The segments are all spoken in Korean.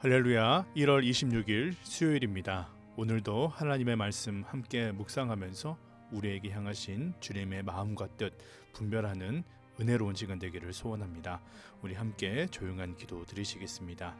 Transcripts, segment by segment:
할렐루야. 1월 26일 수요일입니다. 오늘도 하나님의 말씀 함께 묵상하면서 우리에게 향하신 주님의 마음과 뜻 분별하는 은혜로운 시간 되기를 소원합니다. 우리 함께 조용한 기도 드리시겠습니다.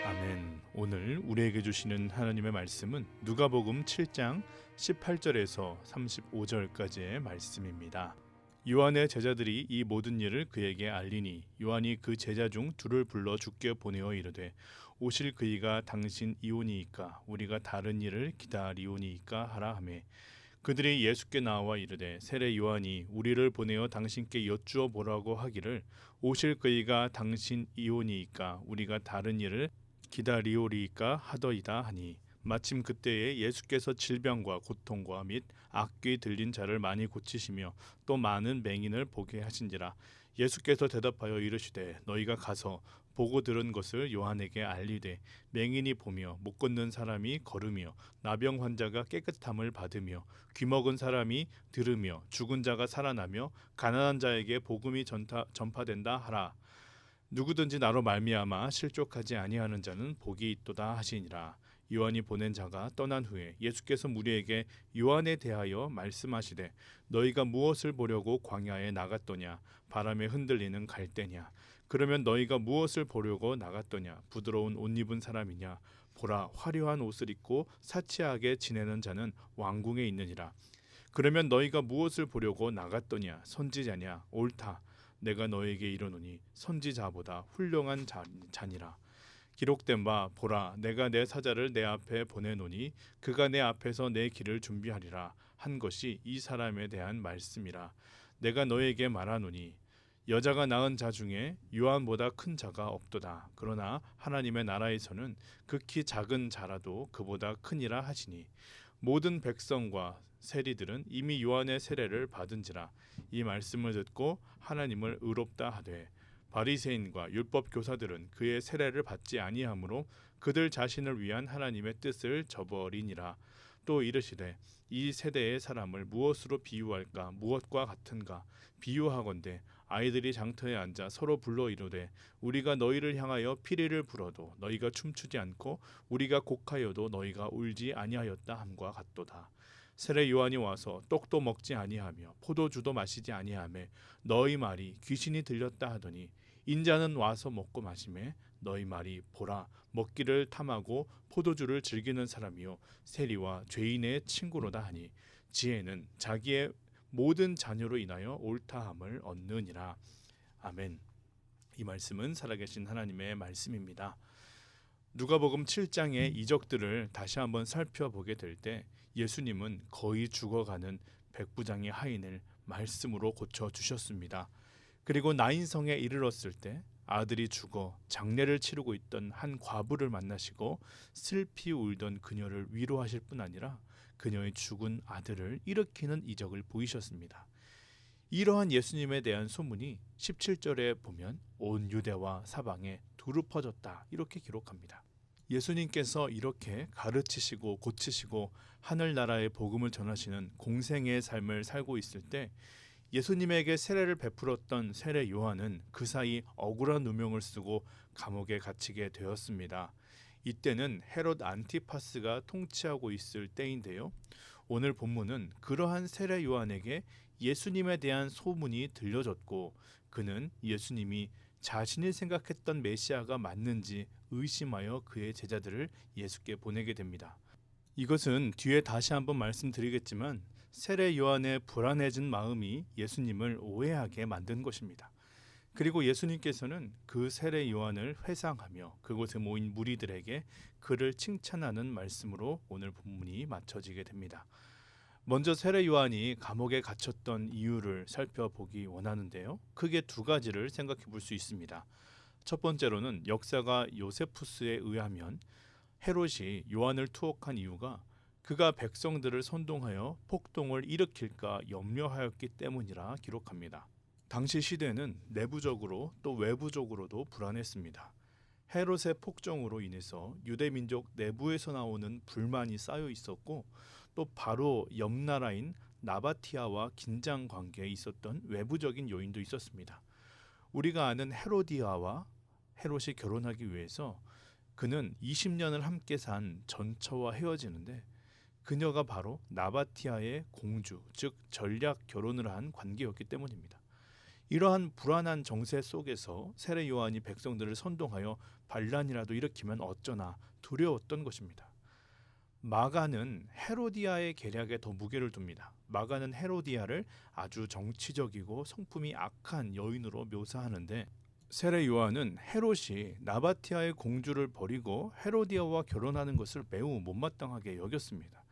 아멘. 오늘 우리에게 주시는 하나님의 말씀은 누가복음 7장 18절에서 35절까지의 말씀입니다. 요한의 제자들이 이 모든 일을 그에게 알리니 요한이 그 제자 중 둘을 불러 주께 보내어 이르되 오실 그이가 당신 이오니이까 우리가 다른 일을 기다리오니이까 하라 하매 그들이 예수께 나와 이르되 세례 요한이 우리를 보내어 당신께 여쭈어 보라고 하기를 오실 그이가 당신 이오니이까 우리가 다른 일을 기다리오리이까 하더이다 하니 마침 그때에 예수께서 질병과 고통과 및 악귀 들린 자를 많이 고치시며 또 많은 맹인을 보게 하신지라. 예수께서 대답하여 이르시되 너희가 가서 보고 들은 것을 요한에게 알리되 맹인이 보며 못 걷는 사람이 걸으며 나병 환자가 깨끗함을 받으며 귀먹은 사람이 들으며 죽은 자가 살아나며 가난한 자에게 복음이 전파된다 하라. 누구든지 나로 말미암아 실족하지 아니하는 자는 복이 있도다 하시니라. 요한이 보낸 자가 떠난 후에 예수께서 무리에게 요한에 대하여 말씀하시되 너희가 무엇을 보려고 광야에 나갔더냐 바람에 흔들리는 갈대냐 그러면 너희가 무엇을 보려고 나갔더냐 부드러운 옷 입은 사람이냐 보라 화려한 옷을 입고 사치하게 지내는 자는 왕궁에 있느니라. 그러면 너희가 무엇을 보려고 나갔더냐 선지자냐 옳다 내가 너에게 이르노니 선지자보다 훌륭한 자니라. 기록된 바 보라 내가 내 사자를 내 앞에 보내노니 그가 내 앞에서 내 길을 준비하리라 한 것이 이 사람에 대한 말씀이라. 내가 너에게 말하노니 여자가 낳은 자 중에 요한보다 큰 자가 없도다. 그러나 하나님의 나라에서는 극히 작은 자라도 그보다 크니라 하시니 모든 백성과 세리들은 이미 요한의 세례를 받은지라. 이 말씀을 듣고 하나님을 의롭다 하되 바리새인과 율법 교사들은 그의 세례를 받지 아니하므로 그들 자신을 위한 하나님의 뜻을 저버리니라. 또 이르시되 이 세대의 사람을 무엇으로 비유할까 무엇과 같은가 비유하건대 아이들이 장터에 앉아 서로 불러 이르되 우리가 너희를 향하여 피리를 불어도 너희가 춤추지 않고 우리가 곡하여도 너희가 울지 아니하였다 함과 같도다. 세례 요한이 와서 떡도 먹지 아니하며 포도주도 마시지 아니하며 너희 말이 귀신이 들렸다 하더니 인자는 와서 먹고 마시매 너희 말이 보라 먹기를 탐하고 포도주를 즐기는 사람이요 세리와 죄인의 친구로다 하니 지혜는 자기의 모든 자녀로 인하여 옳다함을 얻느니라. 아멘. 이 말씀은 살아계신 하나님의 말씀입니다. 누가복음 7장의 이적들을 다시 한번 살펴보게 될 때 예수님은 거의 죽어가는 백부장의 하인을 말씀으로 고쳐주셨습니다. 그리고 나인성에 이르렀을 때 아들이 죽어 장례를 치르고 있던 한 과부를 만나시고 슬피 울던 그녀를 위로하실 뿐 아니라 그녀의 죽은 아들을 일으키는 이적을 보이셨습니다. 이러한 예수님에 대한 소문이 17절에 보면 온 유대와 사방에 두루 퍼졌다 이렇게 기록합니다. 예수님께서 이렇게 가르치시고 고치시고 하늘나라의 복음을 전하시는 공생의 삶을 살고 있을 때 예수님에게 세례를 베풀었던 세례 요한은 그 사이 억울한 누명을 쓰고 감옥에 갇히게 되었습니다. 이때는 헤롯 안티파스가 통치하고 있을 때인데요. 오늘 본문은 그러한 세례 요한에게 예수님에 대한 소문이 들려졌고 그는 예수님이 자신이 생각했던 메시아가 맞는지 의심하여 그의 제자들을 예수께 보내게 됩니다. 이것은 뒤에 다시 한번 말씀드리겠지만 세례 요한의 불안해진 마음이 예수님을 오해하게 만든 것입니다. 그리고 예수님께서는 그 세례 요한을 회상하며 그곳에 모인 무리들에게 그를 칭찬하는 말씀으로 오늘 본문이 맞춰지게 됩니다. 먼저 세례 요한이 감옥에 갇혔던 이유를 살펴보기 원하는데요. 크게 두 가지를 생각해 볼 수 있습니다. 첫 번째로는 역사가 요세푸스에 의하면 헤롯이 요한을 투옥한 이유가 그가 백성들을 선동하여 폭동을 일으킬까 염려하였기 때문이라 기록합니다. 당시 시대는 내부적으로 또 외부적으로도 불안했습니다. 헤롯의 폭정으로 인해서 유대민족 내부에서 나오는 불만이 쌓여 있었고 또 바로 옆 나라인 나바티아와 긴장 관계에 있었던 외부적인 요인도 있었습니다. 우리가 아는 헤로디아와 헤롯이 결혼하기 위해서 그는 20년을 함께 산 전처와 헤어지는데 그녀가 바로 나바티아의 공주, 즉 전략 결혼을 한 관계였기 때문입니다. 이러한 불안한 정세 속에서 세례 요한이 백성들을 선동하여 반란이라도 일으키면 어쩌나 두려웠던 것입니다. 마가는 헤로디아의 계략에 더 무게를 둡니다. 마가는 헤로디아를 아주 정치적이고 성품이 악한 여인으로 묘사하는데 세례 요한은 헤롯이 나바티아의 공주를 버리고 헤로디아와 결혼하는 것을 매우 못마땅하게 여겼습니다.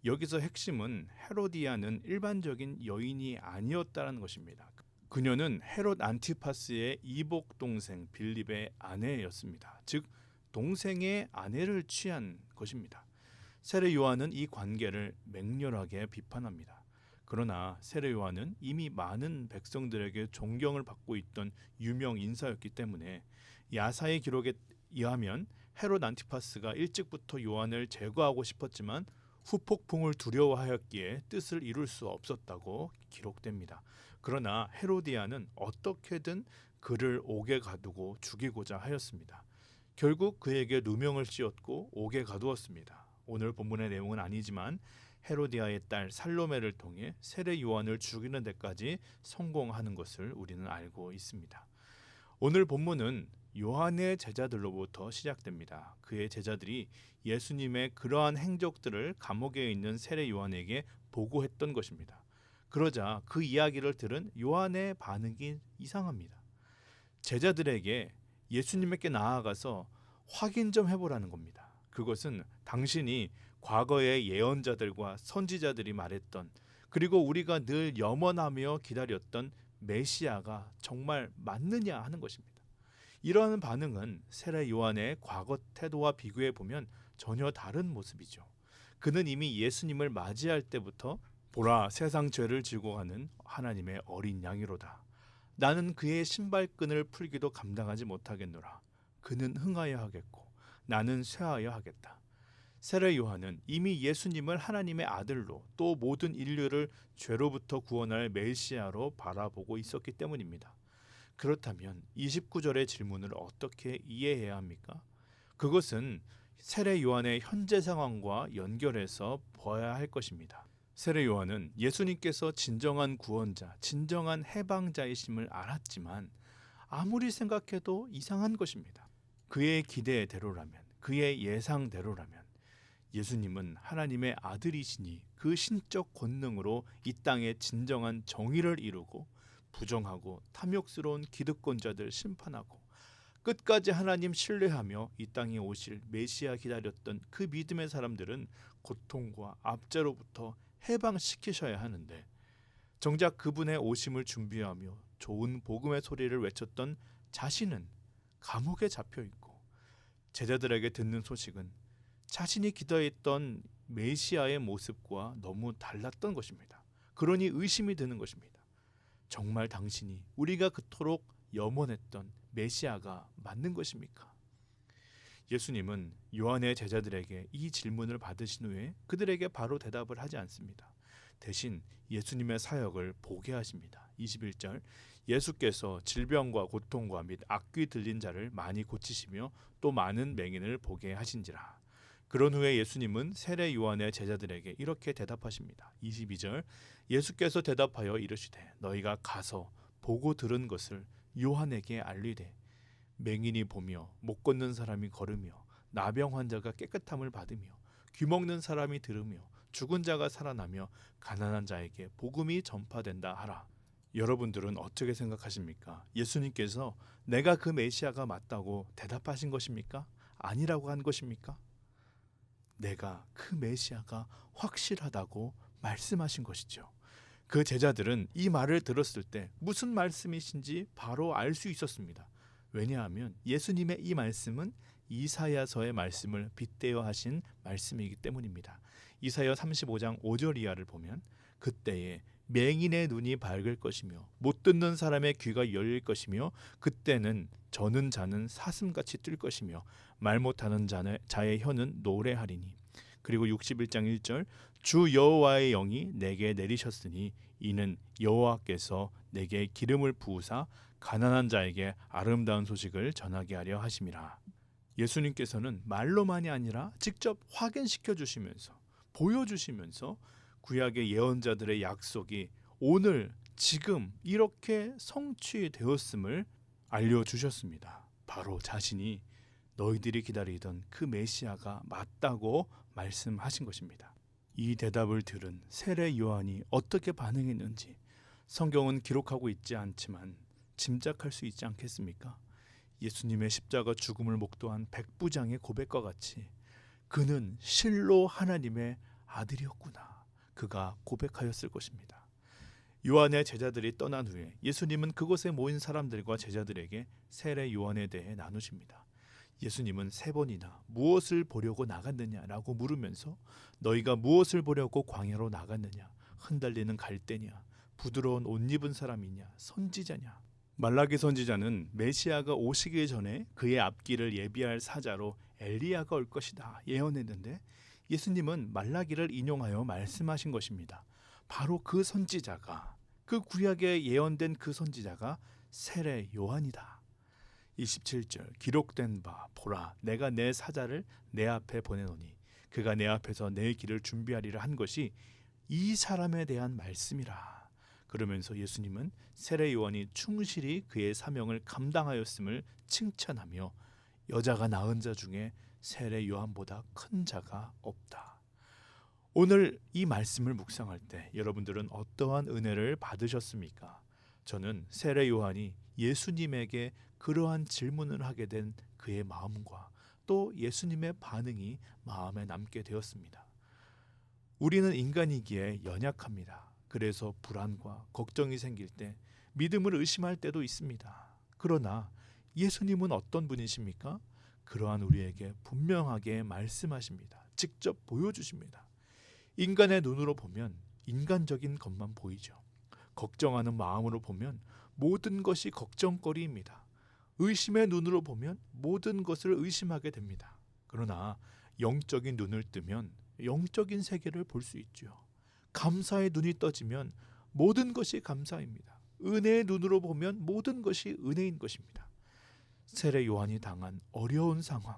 여기서 핵심은 헤로디아는 일반적인 여인이 아니었다는 것입니다. 그녀는 헤롯 안티파스의 이복 동생 빌립의 아내였습니다. 즉 동생의 아내를 취한 것입니다. 세례 요한은 이 관계를 맹렬하게 비판합니다. 그러나 세례 요한은 이미 많은 백성들에게 존경을 받고 있던 유명 인사였기 때문에 야사의 기록에 의하면 헤롯 안티파스가 일찍부터 요한을 제거하고 싶었지만 후폭풍을 두려워하였기에 뜻을 이룰 수 없었다고 기록됩니다. 그러나 헤로디아는 어떻게든 그를 옥에 가두고 죽이고자 하였습니다. 결국 그에게 누명을 씌웠고 옥에 가두었습니다. 오늘 본문의 내용은 아니지만 헤로디아의 딸 살로메를 통해 세례 요한을 죽이는 데까지 성공하는 것을 우리는 알고 있습니다. 오늘 본문은 요한의 제자들로부터 시작됩니다. 그의 제자들이 예수님의 그러한 행적들을 감옥에 있는 세례 요한에게 보고했던 것입니다. 그러자 그 이야기를 들은 요한의 반응이 이상합니다. 제자들에게 예수님께 나아가서 확인 좀 해보라는 겁니다. 그것은 당신이 과거의 예언자들과 선지자들이 말했던, 그리고 우리가 늘 염원하며 기다렸던 메시아가 정말 맞느냐 하는 것입니다. 이러한 반응은 세례 요한의 과거 태도와 비교해 보면 전혀 다른 모습이죠. 그는 이미 예수님을 맞이할 때부터 보라, 세상 죄를 지고 가는 하나님의 어린 양이로다. 나는 그의 신발끈을 풀기도 감당하지 못하겠노라. 그는 흥하여 하겠고 나는 쇠하여 하겠다. 세례 요한은 이미 예수님을 하나님의 아들로, 또 모든 인류를 죄로부터 구원할 메시아로 바라보고 있었기 때문입니다. 그렇다면 29절의 질문을 어떻게 이해해야 합니까? 그것은 세례 요한의 현재 상황과 연결해서 봐야 할 것입니다. 세례 요한은 예수님께서 진정한 구원자, 진정한 해방자이심을 알았지만 아무리 생각해도 이상한 것입니다. 그의 기대대로라면, 그의 예상대로라면 예수님은 하나님의 아들이시니 그 신적 권능으로 이 땅에 진정한 정의를 이루고 부정하고 탐욕스러운 기득권자들 심판하고 끝까지 하나님 신뢰하며 이 땅에 오실 메시아 기다렸던 그 믿음의 사람들은 고통과 압제로부터 해방시키셔야 하는데, 정작 그분의 오심을 준비하며 좋은 복음의 소리를 외쳤던 자신은 감옥에 잡혀 있고, 제자들에게 듣는 소식은 자신이 기다렸던 메시아의 모습과 너무 달랐던 것입니다. 그러니 의심이 드는 것입니다. 정말 당신이 우리가 그토록 염원했던 메시아가 맞는 것입니까? 예수님은 요한의 제자들에게 이 질문을 받으신 후에 그들에게 바로 대답을 하지 않습니다. 대신 예수님의 사역을 보게 하십니다. 21절, 예수께서 질병과 고통과 및 악귀 들린 자를 많이 고치시며 또 많은 맹인을 보게 하신지라. 그런 후에 예수님은 세례 요한의 제자들에게 이렇게 대답하십니다. 22절, 예수께서 대답하여 이르시되 너희가 가서 보고 들은 것을 요한에게 알리되 맹인이 보며 못 걷는 사람이 걸으며 나병 환자가 깨끗함을 받으며 귀 먹는 사람이 들으며 죽은 자가 살아나며 가난한 자에게 복음이 전파된다 하라. 여러분들은 어떻게 생각하십니까? 예수님께서 내가 그 메시아가 맞다고 대답하신 것입니까? 아니라고 한 것입니까? 내가 그 메시아가 확실하다고 말씀하신 것이죠. 그 제자들은 이 말을 들었을 때 무슨 말씀이신지 바로 알 수 있었습니다. 왜냐하면 예수님의 이 말씀은 이사야서의 말씀을 빗대어 하신 말씀이기 때문입니다. 이사야 35장 5절 이하를 보면 그때에 맹인의 눈이 밝을 것이며 못 듣는 사람의 귀가 열릴 것이며 그때는 저는 자는 사슴같이 뛸 것이며 말 못하는 자의 혀는 노래하리니 그리고 61장 1절 주 여호와의 영이 내게 내리셨으니 이는 여호와께서 내게 기름을 부으사 가난한 자에게 아름다운 소식을 전하게 하려 하심이라. 예수님께서는 말로만이 아니라 직접 확인시켜 주시면서 보여주시면서 구약의 예언자들의 약속이 오늘 지금 이렇게 성취되었음을 알려주셨습니다. 바로 자신이 너희들이 기다리던 그 메시아가 맞다고 말씀하신 것입니다. 이 대답을 들은 세례 요한이 어떻게 반응했는지 성경은 기록하고 있지 않지만 짐작할 수 있지 않겠습니까? 예수님의 십자가 죽음을 목도한 백부장의 고백과 같이 그는 실로 하나님의 아들이었구나. 그가 고백하였을 것입니다. 요한의 제자들이 떠난 후에 예수님은 그곳에 모인 사람들과 제자들에게 세례 요한에 대해 나누십니다. 예수님은 3번이나 무엇을 보려고 나갔느냐라고 물으면서 너희가 무엇을 보려고 광야로 나갔느냐? 흔들리는 갈대냐? 부드러운 옷 입은 사람이냐? 선지자냐? 말라기 선지자는 메시아가 오시기 전에 그의 앞길을 예비할 사자로 엘리야가 올 것이다 예언했는데 예수님은 말라기를 인용하여 말씀하신 것입니다. 바로 그 선지자가 그 구약에 예언된 그 선지자가 세례 요한이다. 27절 기록된 바 보라 내가 내 사자를 내 앞에 보내노니 그가 내 앞에서 내 길을 준비하리라 한 것이 이 사람에 대한 말씀이라. 그러면서 예수님은 세례 요한이 충실히 그의 사명을 감당하였음을 칭찬하며 여자가 낳은 자 중에 세례 요한보다 큰 자가 없다. 오늘 이 말씀을 묵상할 때 여러분들은 어떠한 은혜를 받으셨습니까? 저는 세례 요한이 예수님에게 그러한 질문을 하게 된 그의 마음과 또 예수님의 반응이 마음에 남게 되었습니다. 우리는 인간이기에 연약합니다. 그래서 불안과 걱정이 생길 때 믿음을 의심할 때도 있습니다. 그러나 예수님은 어떤 분이십니까? 그러한 우리에게 분명하게 말씀하십니다. 직접 보여주십니다. 인간의 눈으로 보면 인간적인 것만 보이죠. 걱정하는 마음으로 보면 모든 것이 걱정거리입니다. 의심의 눈으로 보면 모든 것을 의심하게 됩니다. 그러나 영적인 눈을 뜨면 영적인 세계를 볼 수 있죠. 감사의 눈이 떠지면 모든 것이 감사입니다. 은혜의 눈으로 보면 모든 것이 은혜인 것입니다. 세례 요한이 당한 어려운 상황,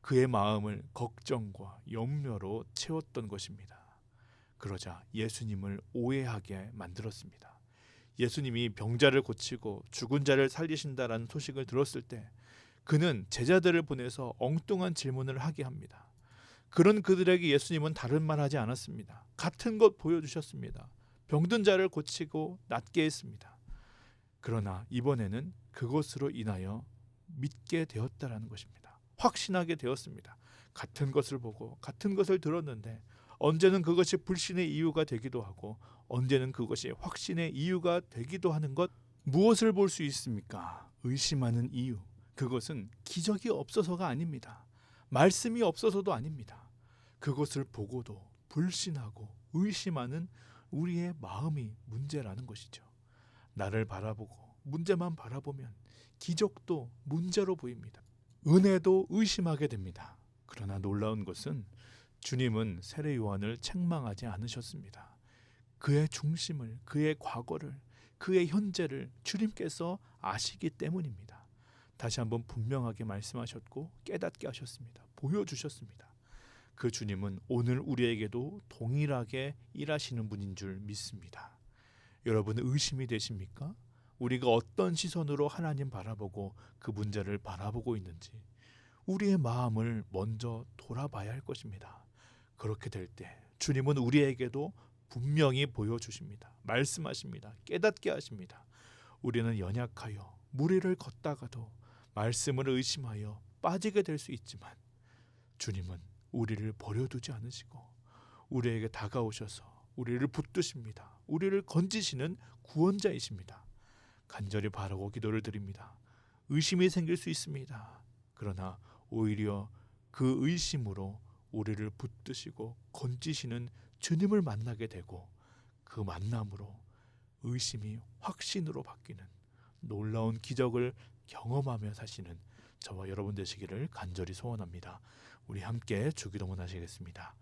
그의 마음을 걱정과 염려로 채웠던 것입니다. 그러자 예수님을 오해하게 만들었습니다. 예수님이 병자를 고치고 죽은 자를 살리신다라는 소식을 들었을 때 그는 제자들을 보내서 엉뚱한 질문을 하게 합니다. 그런 그들에게 예수님은 다른 말 하지 않았습니다. 같은 것 보여주셨습니다. 병든 자를 고치고 낫게 했습니다. 그러나 이번에는 그것으로 인하여 믿게 되었다라는 것입니다. 확신하게 되었습니다. 같은 것을 보고 같은 것을 들었는데 언제는 그것이 불신의 이유가 되기도 하고 언제는 그것이 확신의 이유가 되기도 하는 것. 무엇을 볼 수 있습니까? 의심하는 이유. 그것은 기적이 없어서가 아닙니다. 말씀이 없어서도 아닙니다. 그것을 보고도 불신하고 의심하는 우리의 마음이 문제라는 것이죠. 나를 바라보고 문제만 바라보면 기적도 문제로 보입니다. 은혜도 의심하게 됩니다. 그러나 놀라운 것은 주님은 세례 요한을 책망하지 않으셨습니다. 그의 중심을, 그의 과거를, 그의 현재를 주님께서 아시기 때문입니다. 다시 한번 분명하게 말씀하셨고 깨닫게 하셨습니다. 보여주셨습니다. 그 주님은 오늘 우리에게도 동일하게 일하시는 분인 줄 믿습니다. 여러분 의심이 되십니까? 우리가 어떤 시선으로 하나님 바라보고 그 문제를 바라보고 있는지 우리의 마음을 먼저 돌아봐야 할 것입니다. 그렇게 될 때 주님은 우리에게도 분명히 보여주십니다. 말씀하십니다. 깨닫게 하십니다. 우리는 연약하여 무리를 걷다가도 말씀을 의심하여 빠지게 될 수 있지만 주님은 우리를 버려두지 않으시고 우리에게 다가오셔서 우리를 붙드십니다. 우리를 건지시는 구원자이십니다. 간절히 바라고 기도를 드립니다. 의심이 생길 수 있습니다. 그러나 오히려 그 의심으로 우리를 붙드시고 건지시는 주님을 만나게 되고 그 만남으로 의심이 확신으로 바뀌는 놀라운 기적을 경험하며 사시는 저와 여러분 되시기를 간절히 소원합니다. 우리 함께 주기도문 하시겠습니다.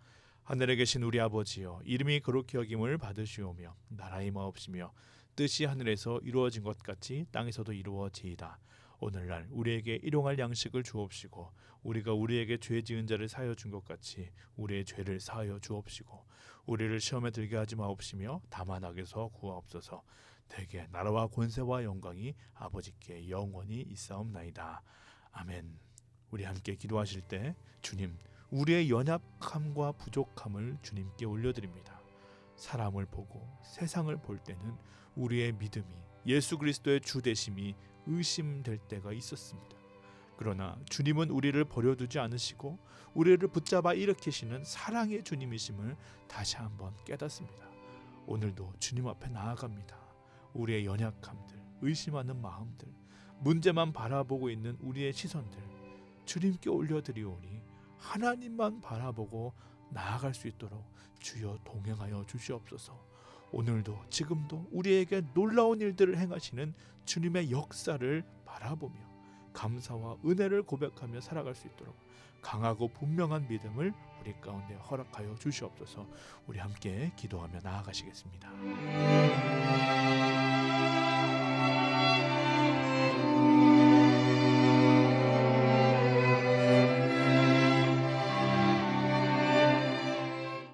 하늘에 계신 우리 아버지여, 이름이 거룩히 여김을 받으시오며 나라의 마옵시며 뜻이 하늘에서 이루어진 것 같이 땅에서도 이루어지이다. 오늘날 우리에게 일용할 양식을 주옵시고 우리가 우리에게 죄 지은 자를 사하여 준 것 같이 우리의 죄를 사하여 주옵시고 우리를 시험에 들게 하지 마옵시며 다만 악에서 구하옵소서. 대개 나라와 권세와 영광이 아버지께 영원히 있사옵나이다. 아멘. 우리 함께 기도하실 때 주님, 우리의 연약함과 부족함을 주님께 올려드립니다. 사람을 보고 세상을 볼 때는 우리의 믿음이, 예수 그리스도의 주 되심이 의심될 때가 있었습니다. 그러나 주님은 우리를 버려두지 않으시고 우리를 붙잡아 일으키시는 사랑의 주님이심을 다시 한번 깨닫습니다. 오늘도 주님 앞에 나아갑니다. 우리의 연약함들, 의심하는 마음들, 문제만 바라보고 있는 우리의 시선들 주님께 올려드리오니 하나님만 바라보고 나아갈 수 있도록 주여 동행하여 주시옵소서. 오늘도 지금도 우리에게 놀라운 일들을 행하시는 주님의 역사를 바라보며 감사와 은혜를 고백하며 살아갈 수 있도록 강하고 분명한 믿음을 우리 가운데 허락하여 주시옵소서. 우리 함께 기도하며 나아가시겠습니다.